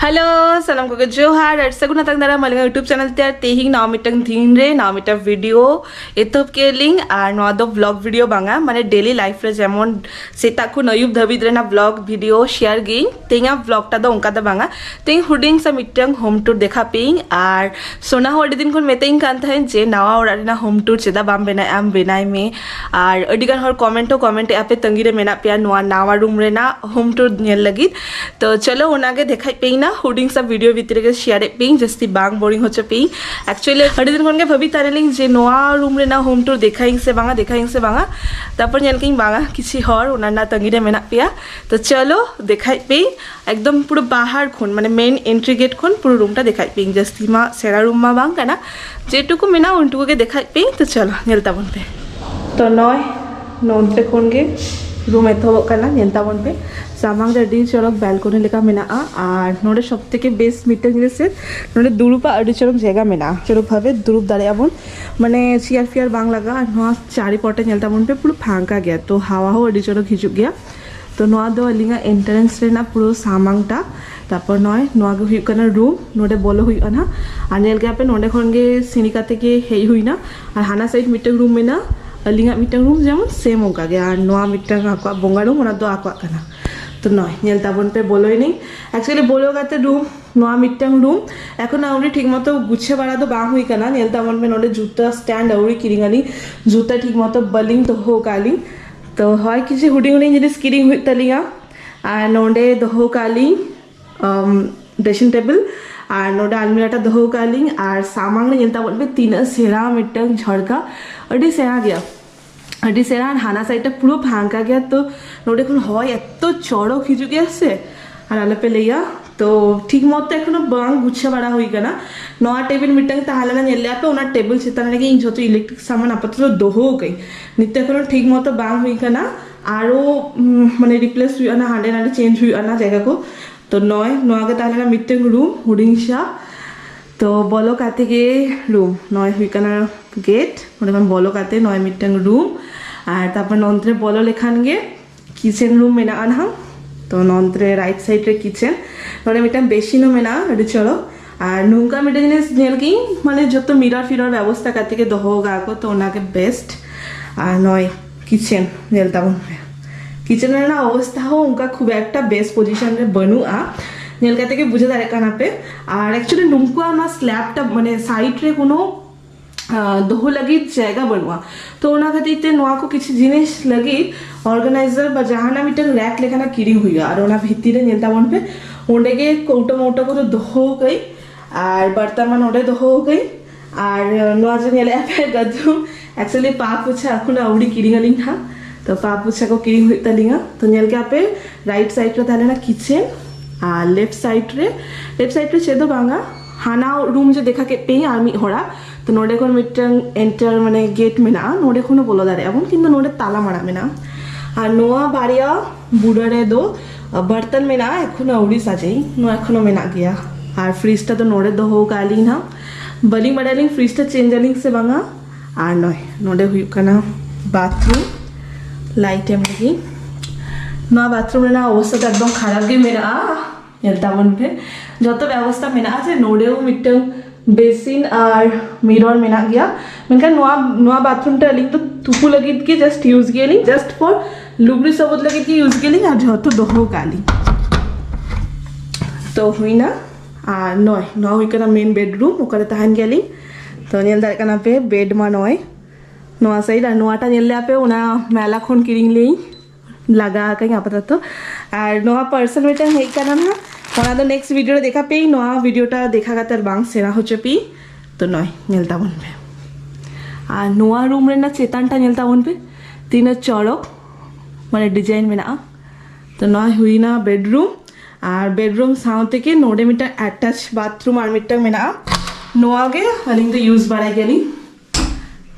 Hello सलाम को जोहार और सगुना तक दारा मलिंगा यूट्यूब चैनल ते तेहिंग नाव मिटंग दिन रे नाव मिटा वीडियो एतब के लिंक और नवा दो व्लॉग वीडियो बांगा माने डेली लाइफ रे जेमन सेता को नयुब धबिद रे ना व्लॉग वीडियो शेयर गिंग तेंगा व्लॉग टा दो उनका दा बांगा तेंग हुडिंग सा मिटंग होम टूर देखा पिंग और सोना हो दिन कोन मेतेंग कान थाइन जे नवा ओरा ना होम टूर चेदा बाम बेनाय आम बेनाय में और अडिगान हर कमेंट आपे तंगी रे मेना पिया नवा रूम रे ना होम टूर नेल लगी तो चलो उनागे देखाई पेइना हुडिंग सब वीडियो भीतर के शेयर पेइंग जस्ती बांग बोरिंग होचे पेइंग एक्चुअली अड़ी दिन कोन के भाबी तारेलिंग जे नोआ रूम रे ना होम टूर देखाइंग से बांगा तापर नेल किंग बांगा किसी हर उना ना तंगी रे मेना पिया तो चलो देखाई पेइंग एकदम पूरा बाहर खोन माने मेन एंट्री गेट खोन पूरा रूम टा देखाई पेइंग जस्ती मा सेरा रूम मा बांग काना जेटुकु मेना उनटुकु के देखाई पेइंग तो चलो नेलता बन पे तो नय नोंते खोन के रूम एथो काना नेलता बन पे सामांग रेडी चरक बैलकनी लेका मेना और नोडे सबथेके बेस्ट मिटन जिनिस नोडे दुरुपा अडी चरक जगह मेना चरक भावे दुरुप दाड़े आबन माने चेयर फियर बांग लगा नोआ चारिपटे नेलता बन पे पूरा फांका गया तो हावा हो अडी चरक हिजुग गया तो नोआ दो अलिंगा एंट्रेंस रे ना पूरा सामांगटा तापर नय नोआ गे हुई कना रूम नोडे बोलो हुई अना और नेल के आपे नोडे खन गे सिनिका तेके हेई हुईना और हाना साइड मिटन रूम मेना अलिंगा मिटन रूम जेमन सेम ओका गया और नोआ मिटन आको बोंगा रूम ओना दो आको कना तो नय नेल ताबन पे बोलोई नहीं एक्चुअली बोलो गाते रूम नोआ मिटन रूम एखन आउरी ठीक मतो गुछे बाड़ा तो बांग हुई कना नेल ताबन पे नोडे जूता स्टैंड आउरी किरिंगानी जूता ठीक मतो बलिंग तो हो काली तो হয় কিছু হুডিং হুডিং জিনিস কিরিং হুই তালিয়া আর নোডে দহো কালিং ड्रेसिंग टेबल और नोडे आलमीराटा दहु कालिंग और सामांग नेलता बोलबे तीना सेरा मिटंग झड़का अडी सेरा गया अडी सेरा हाना साइडटा पुरो फांका गया तो नोडे कोन হয় এত চড়ক হিজু গেছে আর আলাপে লইয়া तो ठीक मत एखोनो बांग गुच्छा बाड़ा हुई कना नवा टेबिल मिटंग ताहले ना नेले आपे ओना टेबिल चेतान लगे इन जतो इलेक्ट्रिक सामान आपातत दोहो गई नित्य एखोनो ठीक मत बांग हुई कना आरो माने रिप्लेस हुई ना हांडे नाडे चेंज हुई ना जगह को तो नय नवागे ताहले ना मिटंग रूम हुडिंगशा तो बोलो काते गे रूम नय हुई कना गेट ओने बोलो काते नय मिटंग रूम और तापर नंतरे बोलो लेखान गे किचन रूम मेना अनहा तो नंतरे राइट साइड रे किचन नोडे मिटन बेसिनो मेना अडी चलो और नुंका मिटे जिनिस नेल की माने जतो मिरर फिरर व्यवस्था काते के दहो गाको तो ओनाके बेस्ट और नय किचन नेलता बन किचन रे ना अवस्था हो उनका खूब एकटा बेस्ट पोजीशन रे बनुआ नेल काते के बुझे दारे काना पे और एक्चुअली नुंकुआ ना स्लैबटा माने साइड रे कोनो दहु लगी जगह बनवा तो ओना खातिर नोआ को किसी जिनिस लगी ऑर्गेनाइजर बा जहाना मिटन रैक लेखाना किरिंग हुई और ओना भित्तिरे नेलता बन पे ओंडे के कौटो मोटो को तो दहो गई और बर्तन मान ओंडे दहो गई और नोआ जो नेले पे गदु एक्चुअली पा पोछा अखुना औडी किरिंगालिंग था तो पा पोछा को किरिंग हुई तलिंगा तो नेल के आपे राइट साइड रे ताले ना किचन और लेफ्ट साइड रे चेदो बांगा हाना रूम जो देखा के पे आमी होड़ा तो नोडे कोन मिटन एंटर माने गेट मेना नोडे कोनो बोलो दारे अबन किंतु नोडे ताला मारा मेना और नोआ बाड़िया बुडरे दो बर्तन मेना एखोनो औडी साजेई नो एखोनो मेना गया और फ्रिजटा तो नोडे दो हो काली ना बलिंग बडालिंग फ्रिजटा चेंज आलिंग से बांगा और नय नोडे हुई कना बाथरूम लाइट एम लगी नोआ बाथरूम ना अवस्था एकदम खराब गे मेरा नेलता बन पे जतो व्यवस्था मेना आछे नोडेओ मिटन बेसिन और मिरर मेना गया मेनका नोआ बाथरूम टा लिंग तो तुपु लगित के just use Geling just for लुगड़ी सबत लगित के यूज गेलिंग और जतो दहो काली तो हुई ना और नय न हुई कना मेन बेडरूम ओकरे तहन गेलिंग तो नेल दारे कना पे बेड मा नय नोआ साइड और नोआटा नेल पे ओना मेला खन किरिंग लेई लगा कहीं आपातत और नोआ पर्सन मिटन हेई कना ना ओना तो नेक्स्ट वीडियो देखा पे नोआ वीडियोटा देखा गातार बांग सेरा होचे पी तो नय नेलता बन पे और नोआ रूम रे ना चेतानटा नेलता बन पे तीन चौड़क माने डिजाइन मेना तो नय हुई ना बेडरूम और बेडरूम साउते के नोडे मिटा अटैच बाथरूम और मिटा मेना नोआ गे अलिंग तो यूज बाड़ाई गेली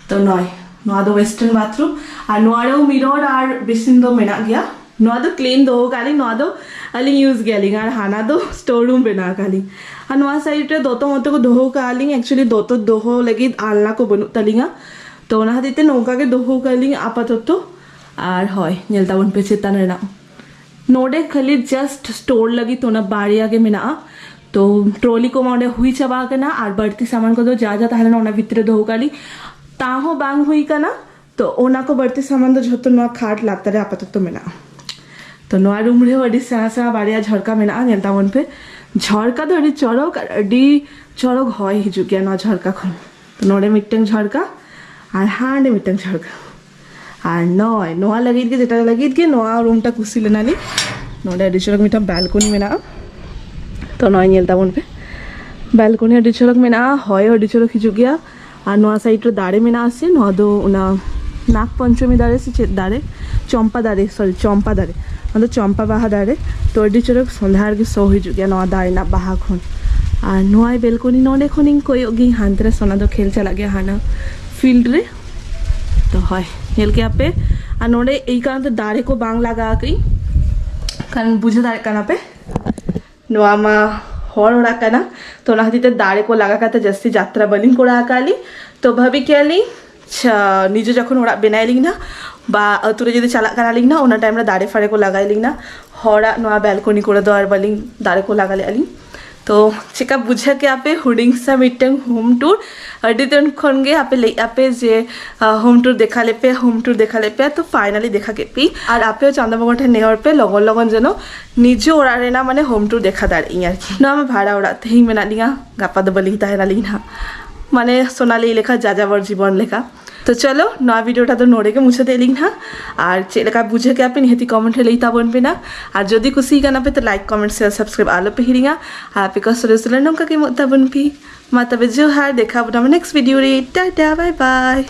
तो नय नोआ दो वेस्टर्न बाथरूम और नोआरो मिरर और बेसिन दो मेना गया नोआ दो क्लीन दो गाली नोआ दो अलिंग यूज गेलिंग और हाना दो स्टोर रूम बेना गाली और नोआ साइड रे दोतो मतो को दोहो कालिंग एक्चुअली दोतो दोहो लगी आलना को बनु तलिंगा तो ओना हातिते नौका के दोहो कालिंग आपातत और হয় नेलता बन पे चेतान रेना नोडे खाली जस्ट स्टोर लगी तो ना बाड़ी आगे मेना तो ट्रॉली को मैं हुई चाबा करना और बढ़ती सामान को दो जा ताहले ना भितरे दो काली ताहो बांग हुई करना तो ओना को बढ़ती सामान दो झोतो ना खाट लागता रे आपातत तो मेना तो नवा रूम रे अड़ी सेना बाड़िया झरका मेना नेलता मन पे झरका तो अड़ी चौड़क और अड़ी चौड़क हय हिजु गया ना झरका खन तो नोड़े मिट्टन झरका और हांडे मिट्टन झरका और नय नोआ लगित के जेटा लगित के नोआ रूमटा कुसी लेनाली नोड़े अड़ी चौड़क मिट्टन बालकनी मेना तो नय नेलता मन पे बालकनी अड़ी चौड़क मेना हय अड़ी चौड़क हिजु गया और नोआ साइड रे दाड़े मेना आसे नोआ दो उना नाग पंचमी दाड़े से दाड़े चंपा दाड़े सॉरी चंपा दाड़े मतलब चंपा बाहा दाड़े तो अड़ी चौड़क सन्धार के सो हिजु गया नोआ दाड़े ना बाहा खन और नोआ बेलकनी नोडे खनिंग कोई हानते सोना दो खेल चला गया हाना फील्ड रे तो है नेल के आपे और नोडे এই কারণে দাঁড়ে को बांग लगा कई कारण बुझे दाঁড়ে काना पे नोआ मा हर ओड़ा काना तो ना खातिर दाঁড়ে को लगा काते जस्ती यात्रा बलिंग कोड़ा आकाली तो भाभी केली निजे जखन ओड़ा बेनाइलिंग ना बा अतुरे जदि चाला कानालिंग ना ओना टाइम रे दाঁড়ে फाड़े को लगाइलिंग ना हरा नोआ बेलकनी कोड़ा दो और बलिंग दाঁড়ে को लगाले आलिंग तो चेका बुझा के आपे हुडिंग सा मिट्टन होम टूर अड़ी दिन खन गे आपे ले आपे जे होम टूर देखा ले पे तो फाइनली देखा के पी और आपे चंद्रमोहन नेहर पे लगन लगन जनो निजे ओरारे ना माने होम टूर देखा दाड़ी यार की ना भाड़ा ओड़ाते ही मेना लिया गापा दो बलिंग ताहे नाली ना माने सोनाली लेखा जाजावर जीवन लेखा तो चलो नया भिडियोटा तो नोड़े के मुझे देलिंग ना और चेलेका बुझे के आपे निहती कमेंट लेता बन पे ना और जदि कुछ गाना पे तो लाइक कमेंट शेयर सब्सक्राइब आलो पे हिरिंगा और आपे का सरे नौका के मत बन पी माता बे जोहार देखा नेक्स्ट वीडियो रे टाटा बाय बाय।